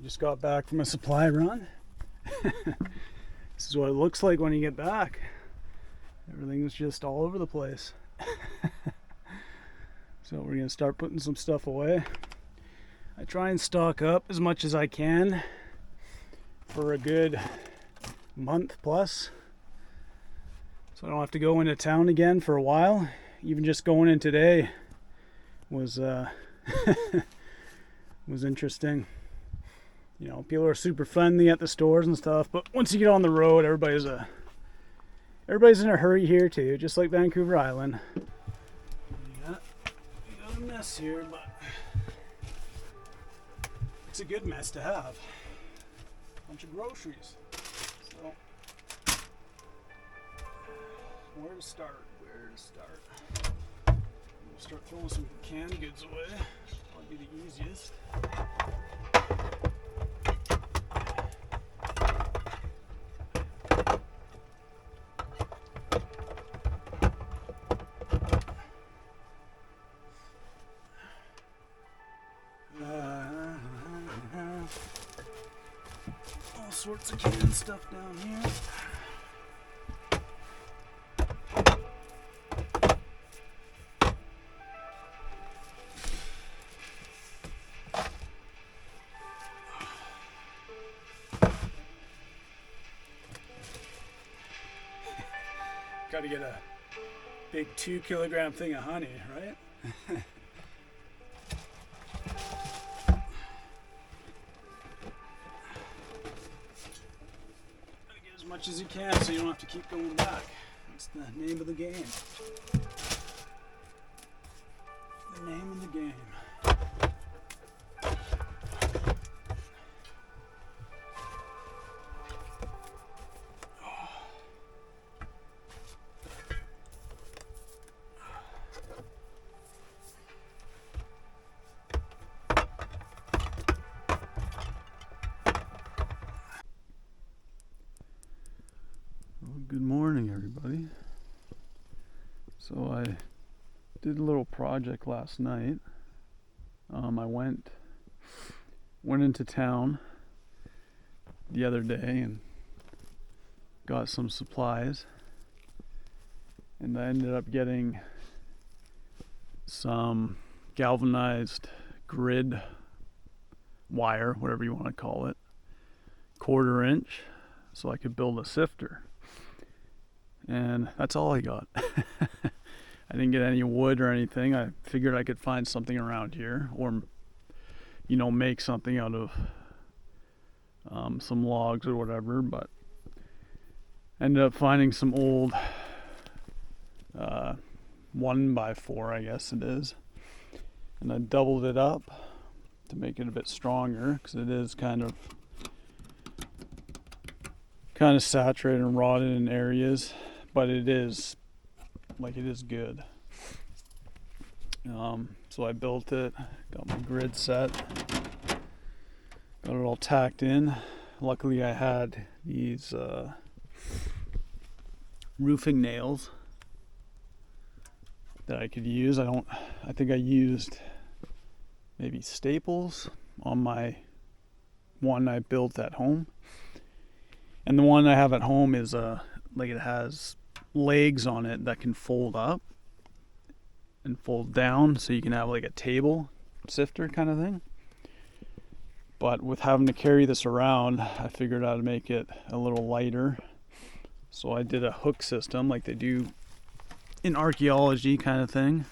Just got back from a supply run. This is what it looks like when you get back. Everything's just all over the place. So we're gonna start putting some stuff away. I try and stock up as much as I can for a good month plus, so I don't have to go into town again for a while. Even just going in today was was interesting. You know, people are super friendly at the stores and stuff, but once you get on the road, everybody's in a hurry here too, just like Vancouver Island. We got a mess here, but it's a good mess to have. Bunch of groceries. So, where to start? We'll start throwing some canned goods away. That'll be the easiest. All sorts of canned stuff down here. Got to get a big 2 kilogram thing of honey, right? As much as you can so you don't have to keep going back. That's the name of the game. The name of the game. Good morning, everybody. So I did a little project last night. I went into town the other day and got some supplies, and I ended up getting some galvanized grid wire, whatever you want to call it, 1/4 inch, so I could build a sifter. And that's all I got. I didn't get any wood or anything. I figured I could find something around here, or make something out of some logs or whatever, but ended up finding some old 1x4, I guess it is, and I doubled it up to make it a bit stronger, because it is kind of saturated and rotted in areas, but it is good. So I built it, got my grid set, got it all tacked in. Luckily I had these roofing nails that I could use. I think I used maybe staples on my one I built at home. And the one I have at home is it has legs on it that can fold up and fold down, so you can have like a table sifter kind of thing. But with having to carry this around, I figured out to make it a little lighter. So I did a hook system like they do in archaeology kind of thing.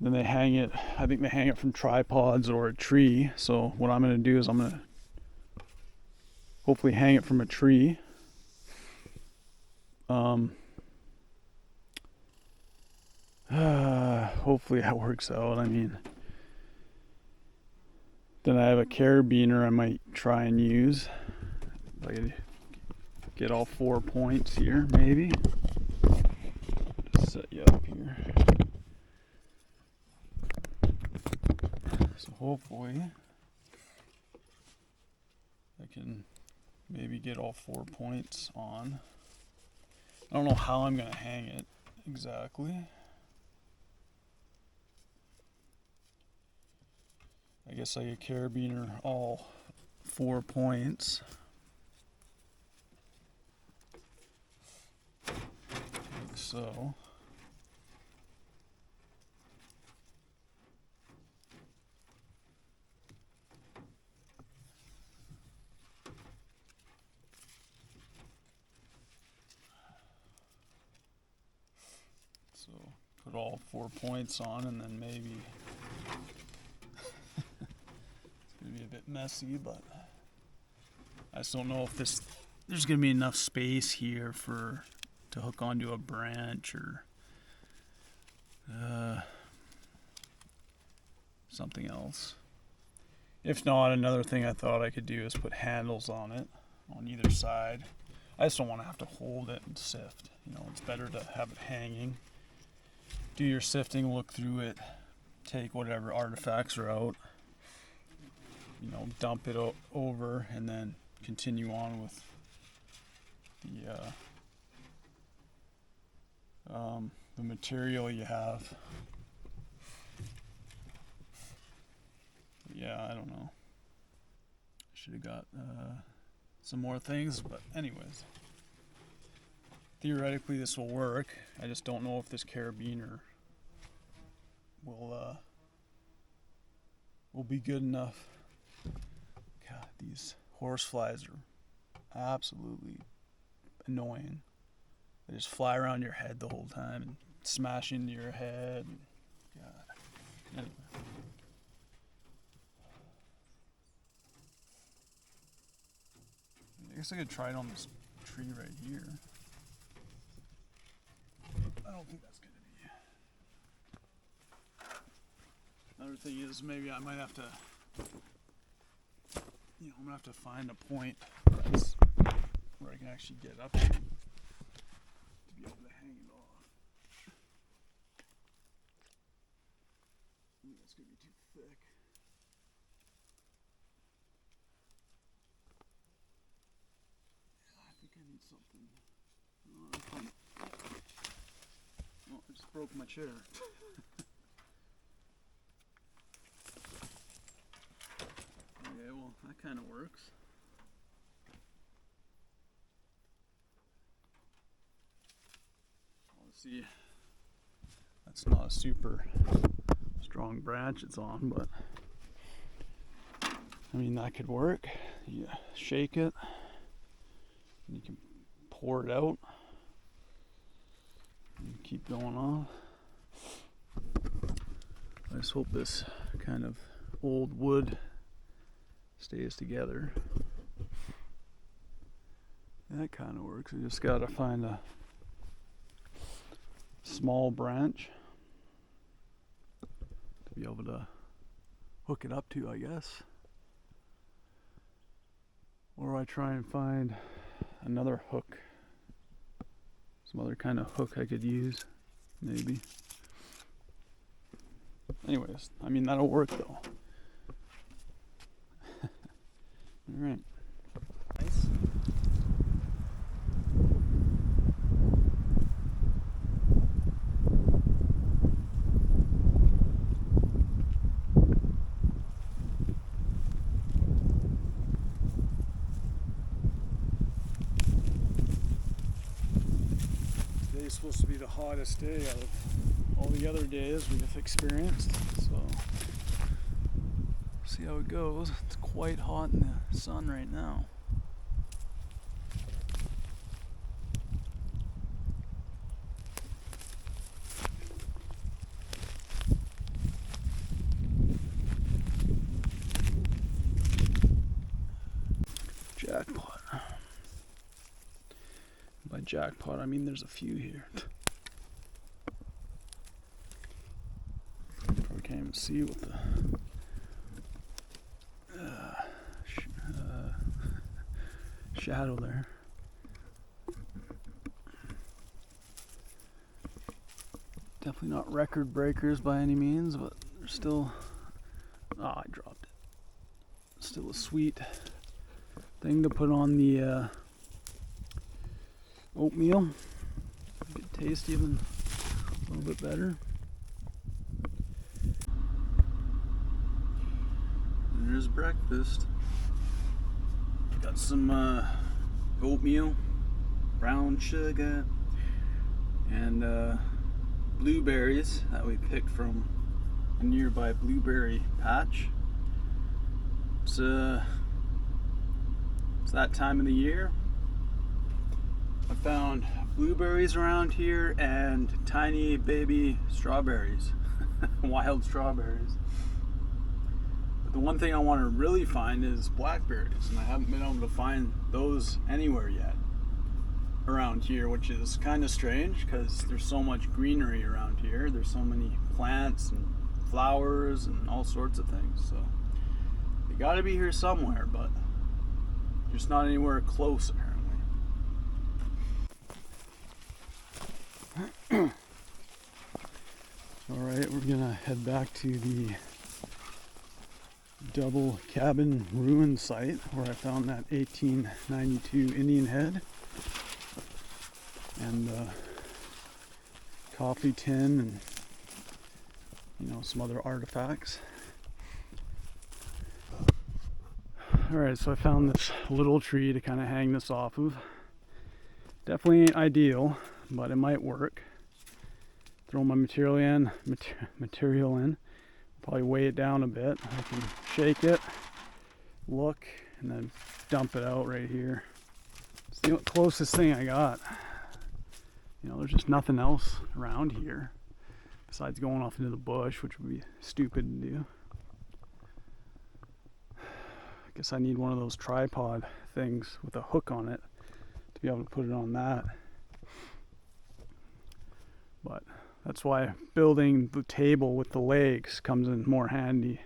Then they hang it, I think they hang it from tripods or a tree. So what I'm going to do is I'm going to hopefully hang it from a tree. Hopefully that works out. I mean, then I have a carabiner I might try and use. If I could get all 4 points here, maybe. Just set you up here. So hopefully I can maybe get all 4 points on. I don't know how I'm going to hang it exactly. I guess I get carabiner all 4 points. Like so. So put all 4 points on, and then maybe it's gonna be a bit messy, but I just don't know if there's gonna be enough space here to hook onto a branch or something else. If not, another thing I thought I could do is put handles on it on either side. I just don't want to have to hold it and sift. You know, it's better to have it hanging. Do your sifting, look through it, take whatever artifacts are out, you know, dump it over, and then continue on with the material you have. Yeah, I don't know. I should have got some more things, but anyways. Theoretically this will work. I just don't know if this carabiner will be good enough. God, these horseflies are absolutely annoying. They just fly around your head the whole time and smash into your head. God. Anyway. I guess I could try it on this tree right here. I don't think that's gonna be. Another thing is maybe I might have to, I'm gonna have to find a point where I can actually get up to be able to hang it off. Ooh, that's gonna be too thick. I think I need something. Oh, I just broke my chair. Okay, well, that kind of works. Let's see. That's not a super strong branch it's on, but I mean, that could work. You shake it, and you can pour it out. And keep going on. I just hope this kind of old wood stays together. That kind of works. I just gotta find a small branch to be able to hook it up to, I guess. Or I try and find another hook. Some other kind of hook I could use, maybe. Anyways, I mean, that'll work though. Alright. Nice. Today's supposed to be the hottest day out of all the other days we've experienced, so see how it goes. It's quite hot in the sun right now. Jackpot. By jackpot, I mean there's a few here. Probably can't even see what the shadow there. Definitely not record breakers by any means, but they're still. I dropped it. Still a sweet thing to put on the oatmeal. Good taste, even a little bit better. There's breakfast. Got some oatmeal, brown sugar, and blueberries that we picked from a nearby blueberry patch. It's that time of the year. I found blueberries around here and tiny baby strawberries, wild strawberries. But the one thing I want to really find is blackberries, and I haven't been able to find those anywhere yet around here, which is kind of strange because there's so much greenery around here. There's so many plants and flowers and all sorts of things. So they got to be here somewhere, but just not anywhere close apparently. Alright, we're gonna head back to the double cabin ruin site where I found that 1892 Indian head and coffee tin and some other artifacts. Alright, so I found this little tree to kind of hang this off of. Definitely ain't ideal, but it might work. Throw my material in, probably weigh it down a bit. I can shake it, look, and then dump it out right here. It's the closest thing I got. There's just nothing else around here besides going off into the bush, which would be stupid to do. I guess I need one of those tripod things with a hook on it to be able to put it on that. But that's why building the table with the legs comes in more handy.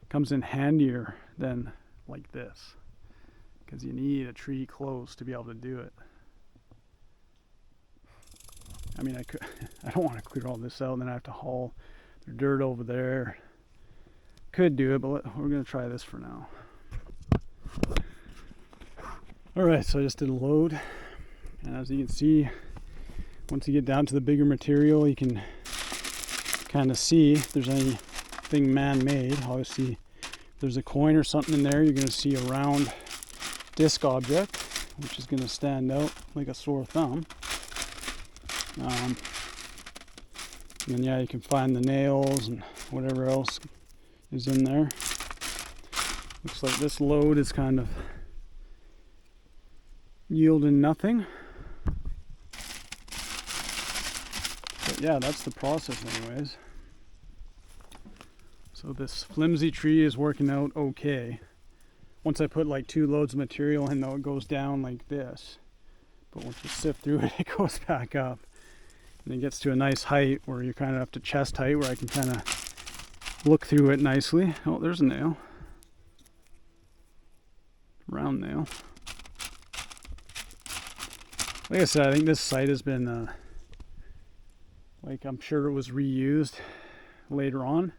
Comes in handier than like this, because you need a tree close to be able to do it. I mean, I don't want to clear all this out and then I have to haul the dirt over there. Could do it, but we're going to try this for now. Alright, so I just did a load, and as you can see, once you get down to the bigger material, you can kind of see if there's anything man-made. Obviously, if there's a coin or something in there, you're going to see a round disc object, which is going to stand out like a sore thumb. And then yeah, you can find the nails and whatever else is in there. Looks like this load is kind of yielding nothing. But yeah, that's the process anyways. So this flimsy tree is working out okay. Once I put like 2 loads of material in, though, it goes down like this. But once you sift through it, it goes back up. And it gets to a nice height where you're kind of up to chest height, where I can kind of look through it nicely. Oh, there's a nail. Round nail. Like I said, I think this site has been, I'm sure it was reused later on,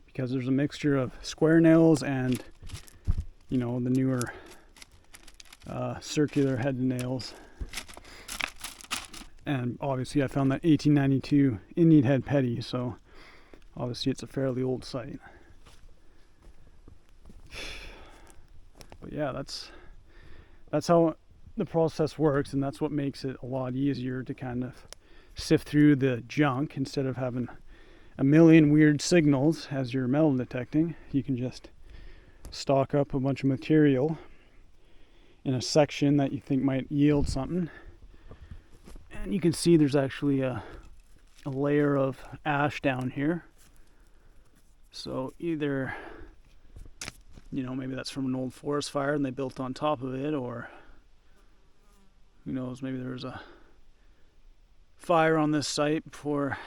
because there's a mixture of square nails and, the newer circular head nails. And obviously I found that 1892 Indian head petty, so obviously it's a fairly old site. But yeah, that's how the process works, and that's what makes it a lot easier to kind of sift through the junk. Instead of having a million weird signals as you're metal detecting, you can just stock up a bunch of material in a section that you think might yield something. And you can see there's actually a layer of ash down here. So either, maybe that's from an old forest fire and they built on top of it, or who knows, maybe there was a fire on this site before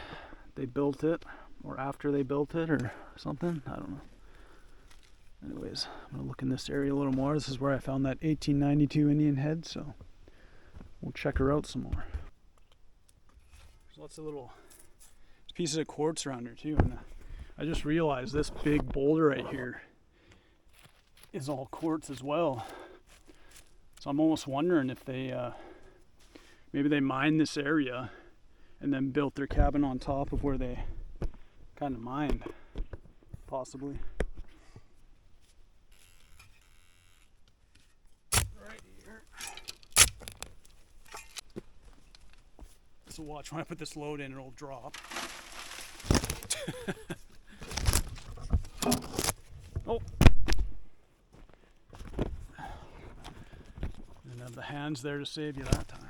they built it, or after they built it, or something. I don't know. Anyways, I'm going to look in this area a little more. This is where I found that 1892 Indian head, so we'll check her out some more. There's lots of little pieces of quartz around here too, and I just realized this big boulder right here is all quartz as well. So I'm almost wondering if they maybe they mined this area and then built their cabin on top of where they kind of mined, possibly. So watch when I put this load in, it'll drop. Oh. And have the hands there to save you that time.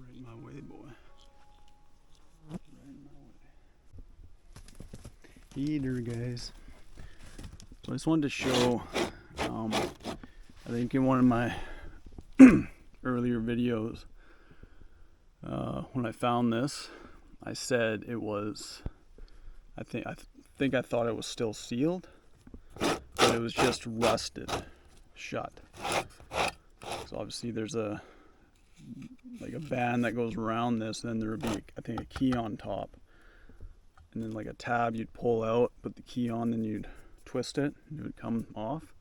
Right my way, boy. Right my way. Heater, guys. So I just wanted to show, I think in one of my earlier videos, when I found this, I said it was, I thought it was still sealed, but it was just rusted shut. So obviously there's a band that goes around this, and then there would be, I think, a key on top, and then like a tab you'd pull out, put the key on, then you'd twist it, and it would come off.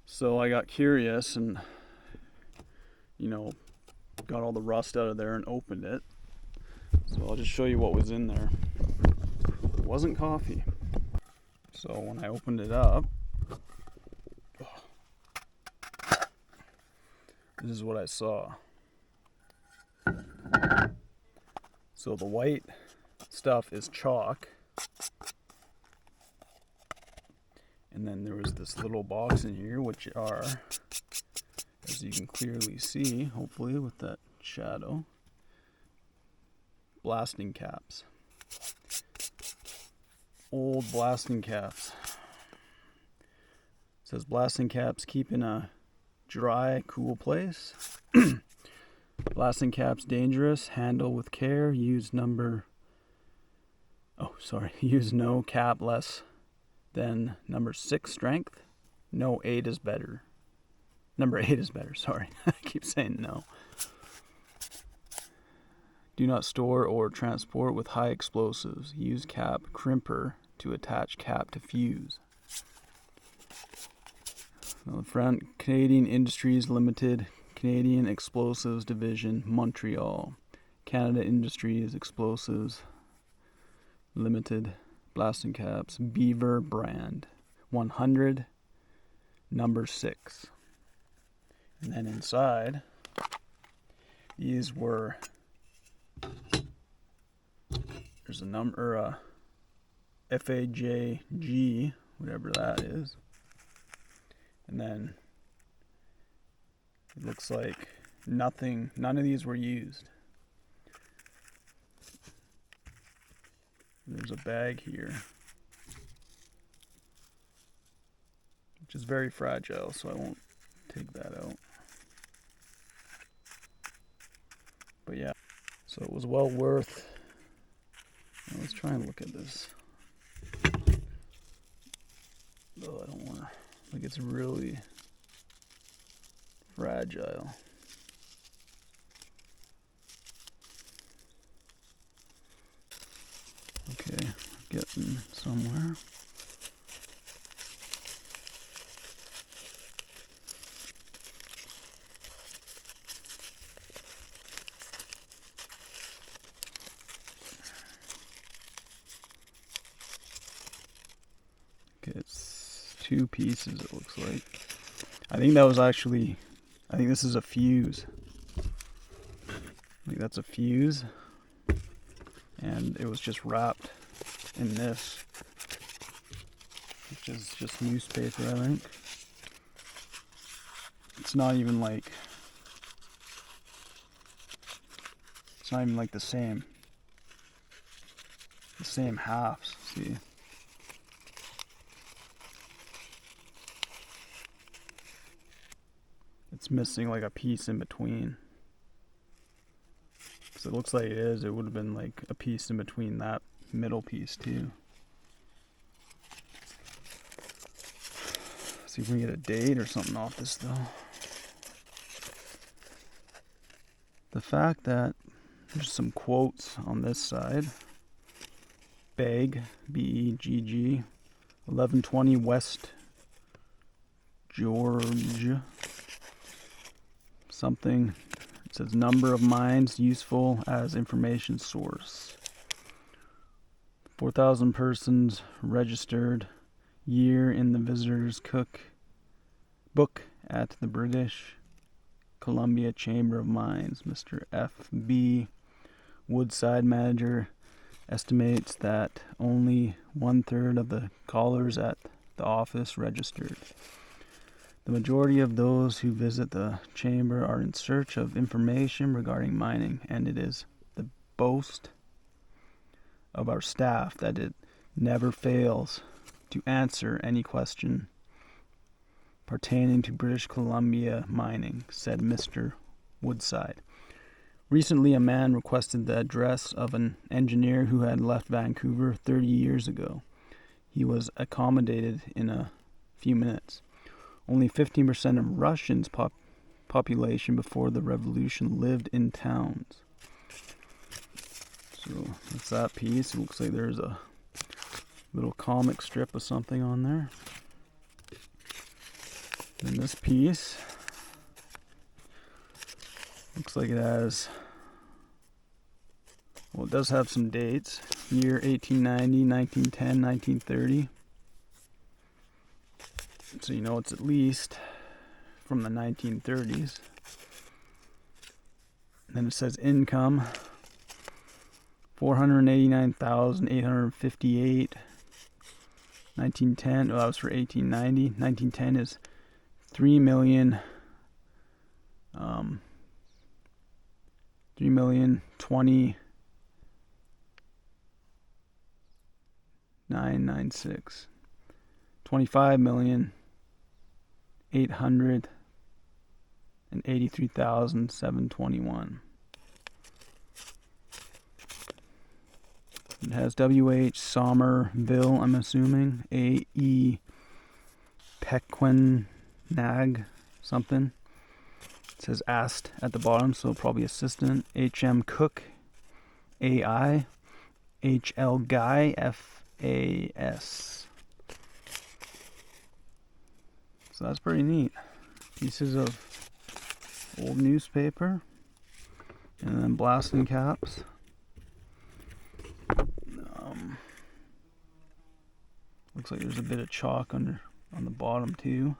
So I got curious and, got all the rust out of there and opened it. So I'll just show you what was in there. It wasn't coffee. So when I opened it up, this is what I saw. So the white stuff is chalk. And then there was this little box in here, which are, as you can clearly see, hopefully with that shadow, blasting caps. Old blasting caps. It says blasting caps keep in a dry, cool place. Blasting caps dangerous. Handle with care. Use no cap less than number 6 strength. No 8 is better. Number 8 is better, sorry. I keep saying no. Do not store or transport with high explosives. Use cap crimper to attach cap to fuse. On the front, Canadian Industries Limited, Canadian Explosives Division, Montreal. Canada Industries Explosives Limited, blasting caps, Beaver brand, 100, number 6. And then inside, these were, there's a number, FAJG, whatever that is. And then it looks like none of these were used. There's a bag here, which is very fragile, so I won't take that out. But yeah, so it was well worth. Let's try and look at this. Oh, I don't want to. Like, it's really fragile. Okay, getting somewhere. Okay, it's 2 pieces, it looks like. I think that was actually, I think this is a fuse. I think that's a fuse. And it was just wrapped in this, which is just newspaper, I think. It's not even like the same halves, see. It's missing like a piece in between. So it looks like it would have been like a piece in between that middle piece too. See if we can get a date or something off this though. The fact that there's some quotes on this side. Begg, B-E-G-G, 1120 West George, something. It says number of mines useful as information source. 4,000 persons registered. Year in the visitors book at the British Columbia Chamber of Mines. Mr. F.B. Woodside, manager, estimates that only 1/3 of the callers at the office registered. The majority of those who visit the chamber are in search of information regarding mining, and it is the boast of our staff that it never fails to answer any question pertaining to British Columbia mining, said Mr. Woodside. Recently, a man requested the address of an engineer who had left Vancouver 30 years ago. He was accommodated in a few minutes. Only 15% of Russians' population before the revolution lived in towns. So that's that piece. It looks like there's a little comic strip of something on there. And this piece looks like it has, well, it does have some dates. Year 1890, 1910, 1930. So you know it's at least from the 1930s. Then it says income, 489,858. 1910, that was for 1890. 1910 is 3,020,996. 25,883,721. It has W.H. Somerville, I'm assuming. A.E. Pequenag, something. It says asked at the bottom, so probably assistant. H.M. Cook, A.I. H.L. Guy, F.A.S. So that's pretty neat. Pieces of old newspaper. And then blasting caps. Looks like there's a bit of chalk on the bottom too.